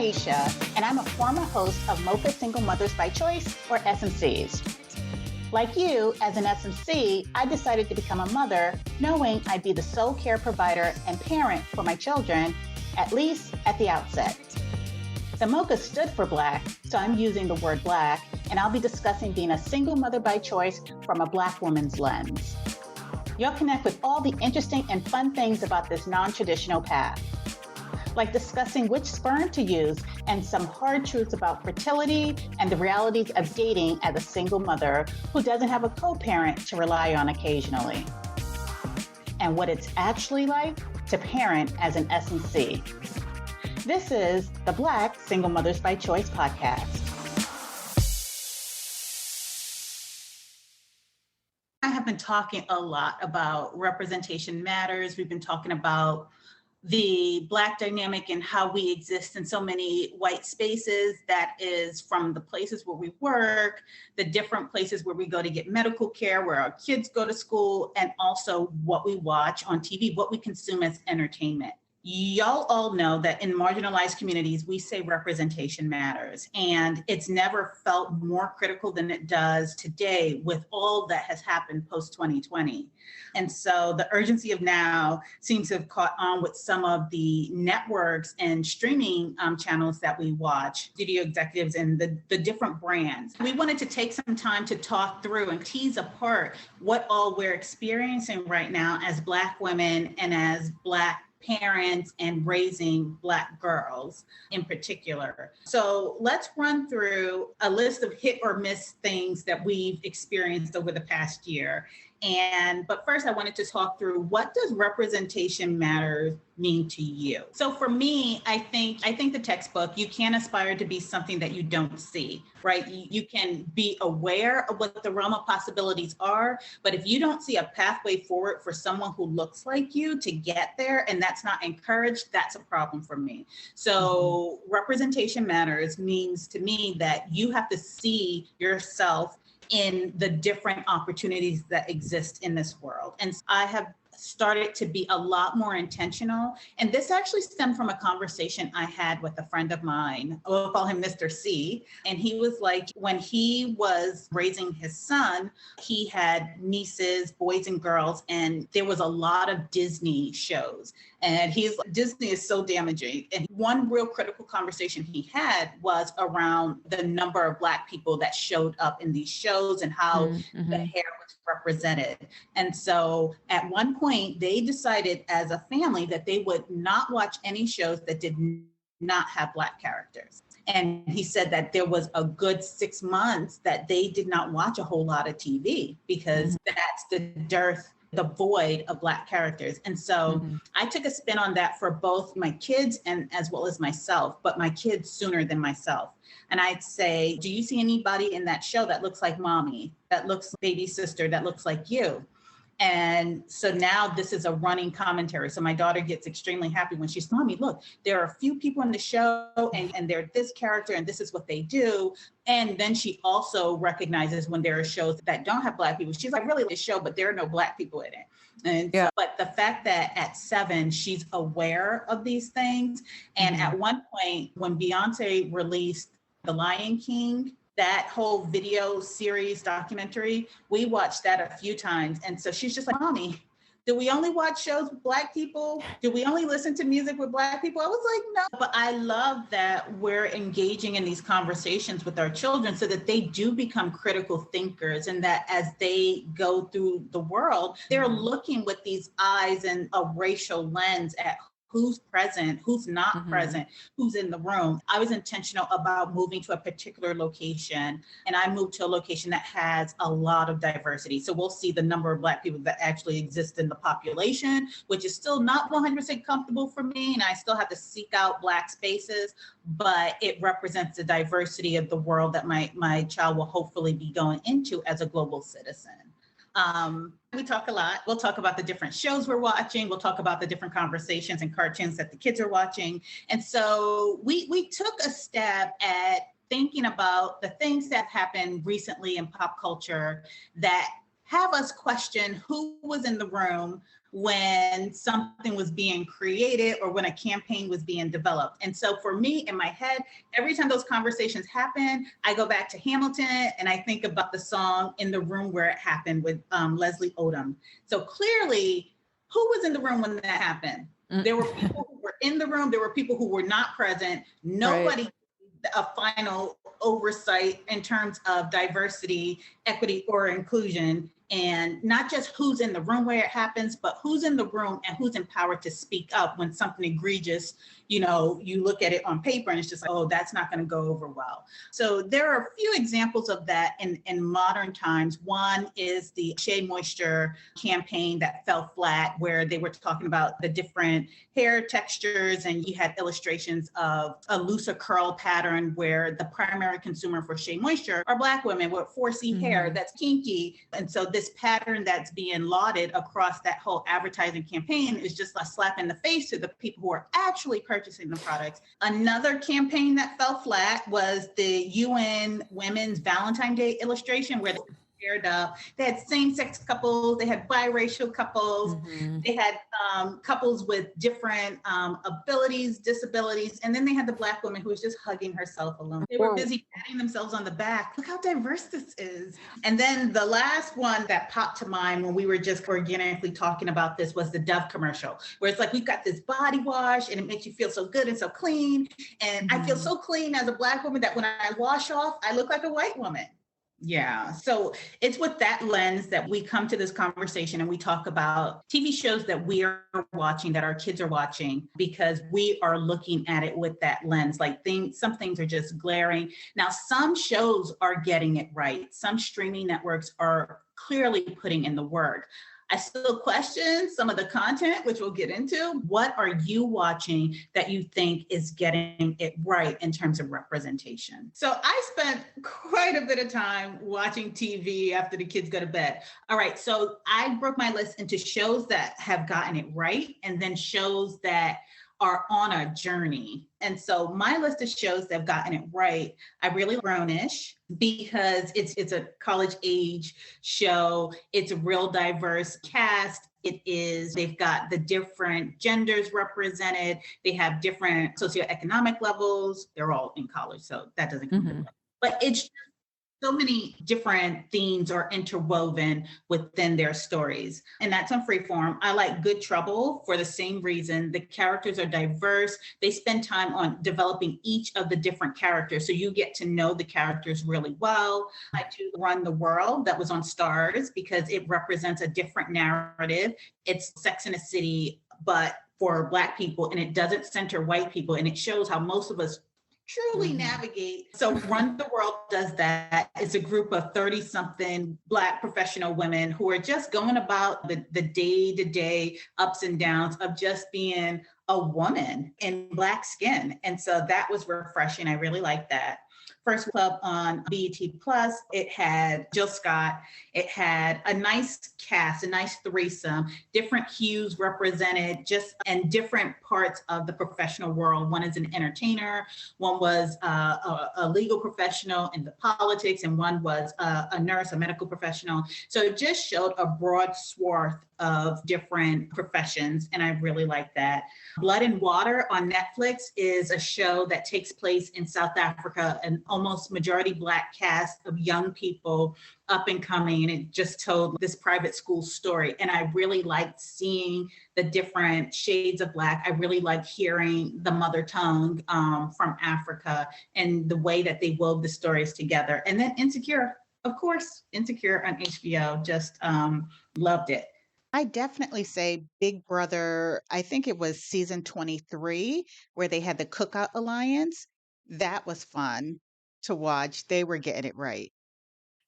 Aisha, and I'm a former host of Mocha Single Mothers by Choice, or SMCs. Like you, as an SMC, I decided to become a mother knowing I'd be the sole care provider and parent for my children, at least at the outset. The Mocha stood for Black, so I'm using the word Black, and I'll be discussing being a single mother by choice from a Black woman's lens. You'll connect with all the interesting and fun things about this non-traditional path, like discussing which sperm to use and some hard truths about fertility and the realities of dating as a single mother who doesn't have a co-parent to rely on occasionally, and what it's actually like to parent as an SMC. This is the Black Single Mothers by Choice podcast. I have been talking a lot about representation matters. We've been talking about the Black dynamic and how we exist in so many white spaces. That is from the places where we work, the different places where we go to get medical care, where our kids go to school, and also what we watch on TV, what we consume as entertainment. Y'all all know that in marginalized communities, we say representation matters, and it's never felt more critical than it does today with all that has happened post-2020. And so the urgency of now seems to have caught on with some of the networks and streaming channels that we watch, studio executives and the different brands. We wanted to take some time to talk through and tease apart what all we're experiencing right now as Black women and as Black parents and raising Black girls in particular. So let's run through a list of hit or miss things that we've experienced over the past year. But first I wanted to talk through, what does representation matter mean to you? So for me, I think the textbook, you can't aspire to be something that you don't see, right? You can be aware of what the realm of possibilities are, but if you don't see a pathway forward for someone who looks like you to get there, and that's not encouraged, that's a problem for me. So representation matters means to me that you have to see yourself in the different opportunities that exist in this world. And I have started to be a lot more intentional. And this actually stemmed from a conversation I had with a friend of mine. We'll call him Mr. C. And he was like, when he was raising his son, he had nieces, boys and girls, and there was a lot of Disney shows. And Disney is so damaging. And one real critical conversation he had was around the number of Black people that showed up in these shows and how the hair was represented. And so at one point, they decided as a family that they would not watch any shows that did not have Black characters. And he said that there was a good 6 months that they did not watch a whole lot of TV because that's the void of Black characters. And so I took a spin on that for both my kids and as well as myself, but my kids sooner than myself. And I'd say, do you see anybody in that show that looks like mommy, that looks baby sister, that looks like you? And so now this is a running commentary. So my daughter gets extremely happy when she's, Mommy, look, there are a few people in the show and they're this character and this is what they do. And then she also recognizes when there are shows that don't have Black people. She's like, really, this show, but there are no Black people in it. And but the fact that at 7, she's aware of these things. And at one point when Beyonce released The Lion King, that whole video series documentary, we watched that a few times. And so she's just like, Mommy, do we only watch shows with Black people? Do we only listen to music with Black people? I was like, no. But I love that we're engaging in these conversations with our children so that they do become critical thinkers, and that as they go through the world, they're looking with these eyes and a racial lens at who's present, who's not present, who's in the room. I was intentional about moving to a particular location, and I moved to a location that has a lot of diversity. So we'll see the number of Black people that actually exist in the population, which is still not 100% comfortable for me, and I still have to seek out Black spaces, but it represents the diversity of the world that my child will hopefully be going into as a global citizen. We talk a lot. We'll talk about the different shows we're watching. We'll talk about the different conversations and cartoons that the kids are watching. And so we took a stab at thinking about the things that happened recently in pop culture that have us question who was in the room when something was being created or when a campaign was being developed. And so for me, in my head, every time those conversations happen, I go back to Hamilton and I think about the song In the Room Where It Happened with Leslie Odom. So clearly, who was in the room when that happened? There were people who were in the room. There were people who were not present. Nobody a final oversight in terms of diversity, equity, or inclusion. And not just who's in the room where it happens, but who's in the room and who's empowered to speak up when something egregious, you look at it on paper and it's just like, oh, that's not going to go over well. So there are a few examples of that in modern times. One is the Shea Moisture campaign that fell flat, where they were talking about the different hair textures, and you had illustrations of a looser curl pattern where the primary consumer for Shea Moisture are Black women with 4C hair that's kinky. And so this pattern that's being lauded across that whole advertising campaign is just a slap in the face to the people who are actually purchasing the products. Another campaign that fell flat was the UN Women's Valentine's Day illustration, where they paired up. They had same-sex couples, they had biracial couples, they had couples with different abilities, disabilities, and then they had the Black woman who was just hugging herself alone. They were busy patting themselves on the back. Look how diverse this is. And then the last one that popped to mind when we were just organically talking about this was the Dove commercial, where it's like, we've got this body wash and it makes you feel so good and so clean. And I feel so clean as a Black woman that when I wash off, I look like a white woman. Yeah. So it's with that lens that we come to this conversation and we talk about TV shows that we are watching, that our kids are watching, because we are looking at it with that lens. Like some things are just glaring. Now, some shows are getting it right. Some streaming networks are clearly putting in the work. I still question some of the content, which we'll get into. What are you watching that you think is getting it right in terms of representation? So I spent quite a bit of time watching TV after the kids go to bed. All right, so I broke my list into shows that have gotten it right and then shows that are on a journey. And so my list of shows that have gotten it right, I really like Grownish, because it's a college age show. It's a real diverse cast. They've got the different genders represented. They have different socioeconomic levels. They're all in college, so that doesn't come into play. But it's so many different themes are interwoven within their stories. And that's on Freeform. I like Good Trouble for the same reason. The characters are diverse. They spend time on developing each of the different characters. So you get to know the characters really well. I do Run the World, that was on Stars, because it represents a different narrative. It's Sex in the City, but for Black people, and it doesn't center white people. And it shows how most of us truly navigate. So Run the World does that. It's a group of 30-something Black professional women who are just going about the day-to-day ups and downs of just being a woman in Black skin. And so that was refreshing. I really liked that. First Club on BET Plus, it had Jill Scott. It had a nice cast, a nice threesome, different hues represented just in different parts of the professional world. One is an entertainer, one was a legal professional in the politics, and one was a nurse, a medical professional. So it just showed a broad swath of different professions, and I really like that. Blood and Water on Netflix is a show that takes place in South Africa, an almost majority Black cast of young people up and coming, and it just told this private school story. And I really liked seeing the different shades of Black. I really liked hearing the mother tongue from Africa and the way that they wove the stories together. And then Insecure, of course, Insecure on HBO, just loved it. I definitely say Big Brother, I think it was season 23, where they had the Cookout Alliance. That was fun to watch. They were getting it right.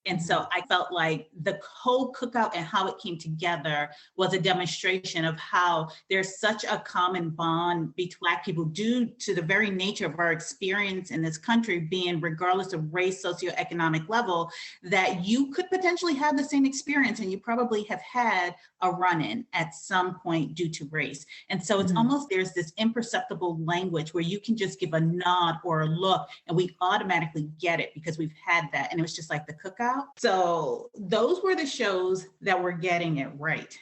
And so I felt like the whole cookout and how it came together was a demonstration of how there's such a common bond between Black people due to the very nature of our experience in this country being, regardless of race, socioeconomic level, that you could potentially have the same experience and you probably have had a run-in at some point due to race. And so it's almost, there's this imperceptible language where you can just give a nod or a look and we automatically get it because we've had that. And it was just like the cookout. So those were the shows that were getting it right.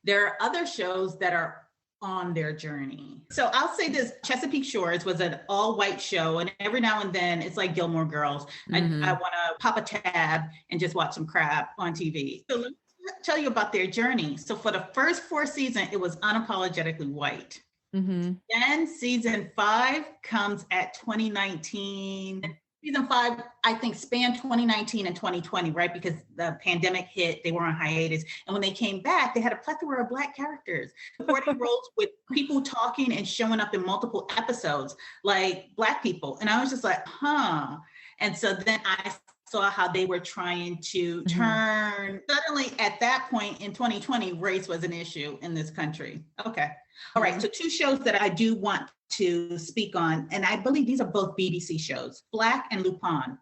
There are other shows that are on their journey. So I'll say this, Chesapeake Shores was an all-white show, and every now and then it's like Gilmore Girls. I want to pop a tab and just watch some crap on TV. So let me tell you about their journey. So for the first 4 seasons, it was unapologetically white. Then season 5 comes at 2019. Season 5, I think, spanned 2019 and 2020, right? Because the pandemic hit, they were on hiatus. And when they came back, they had a plethora of Black characters, supporting roles with people talking and showing up in multiple episodes, like Black people. And I was just like, huh. And so then I saw how they were trying to turn, suddenly at that point in 2020, race was an issue in this country. Okay. All right. So 2 shows that I do want to speak on, and I believe these are both BBC shows, Black and Lupin.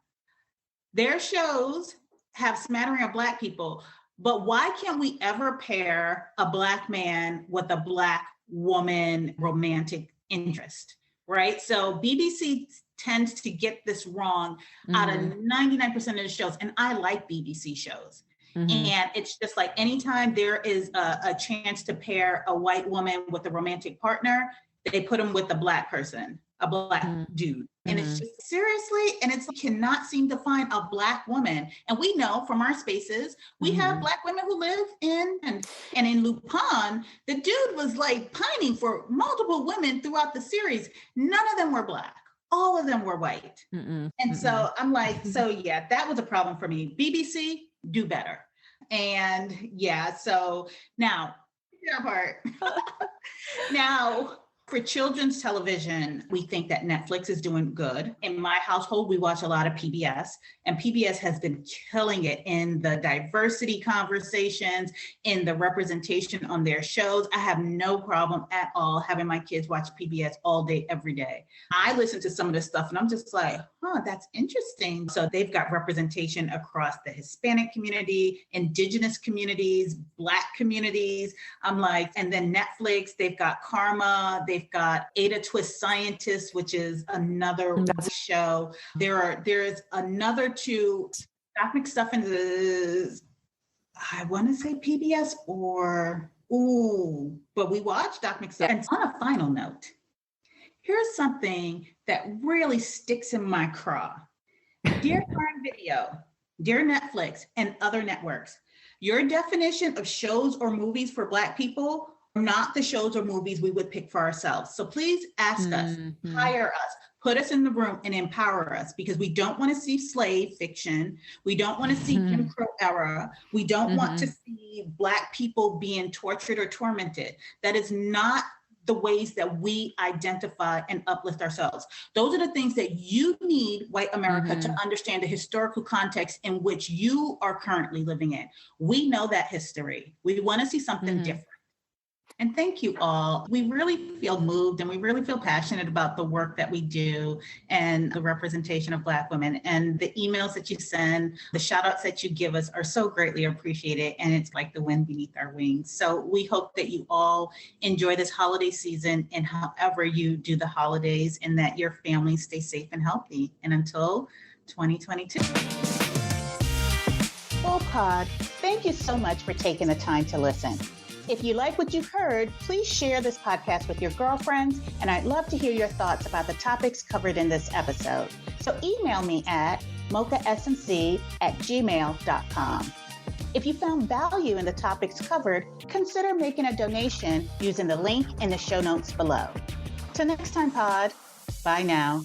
Their shows have smattering of Black people, but why can't we ever pair a Black man with a Black woman romantic interest, right? So BBC tends to get this wrong out of 99% of the shows, and I like BBC shows. And it's just like anytime there is a chance to pair a white woman with a romantic partner, they put them with a Black person, a Black dude. And it's just seriously, and it's cannot seem to find a Black woman. And we know from our spaces, we have Black women who live in, and in Lupin, the dude was like pining for multiple women throughout the series. None of them were Black. All of them were white. And so I'm like, so yeah, that was a problem for me. BBC, do better. And yeah, so now, now, for children's television, we think that Netflix is doing good. In my household, we watch a lot of PBS, and PBS has been killing it in the diversity conversations, in the representation on their shows. I have no problem at all having my kids watch PBS all day, every day. I listen to some of this stuff and I'm just like, huh, that's interesting. So they've got representation across the Hispanic community, Indigenous communities, Black communities. I'm like, and then Netflix, they've got Karma, they've got Ada Twist Scientist, which is another show. There's another 2. Doc McStuffins is, I want to say PBS but we watched Doc McStuffins. On a final note, here's something that really sticks in my craw. Dear Prime Video, dear Netflix, and other networks, your definition of shows or movies for Black people are not the shows or movies we would pick for ourselves. So please ask us, hire us, put us in the room and empower us, because we don't want to see slave fiction. We don't want to see Jim Crow era. We don't want to see Black people being tortured or tormented. That is not the ways that we identify and uplift ourselves. Those are the things that you need, white America, to understand the historical context in which you are currently living in. We know that history. We want to see something different. And thank you all. We really feel moved and we really feel passionate about the work that we do and the representation of Black women. And the emails that you send, the shout outs that you give us are so greatly appreciated. And it's like the wind beneath our wings. So we hope that you all enjoy this holiday season and however you do the holidays, and that your families stay safe and healthy. And until 2022. Well, Pod, thank you so much for taking the time to listen. If you like what you've heard, please share this podcast with your girlfriends, and I'd love to hear your thoughts about the topics covered in this episode. So email me at mochasmc@gmail.com. If you found value in the topics covered, consider making a donation using the link in the show notes below. Till next time, Pod. Bye now.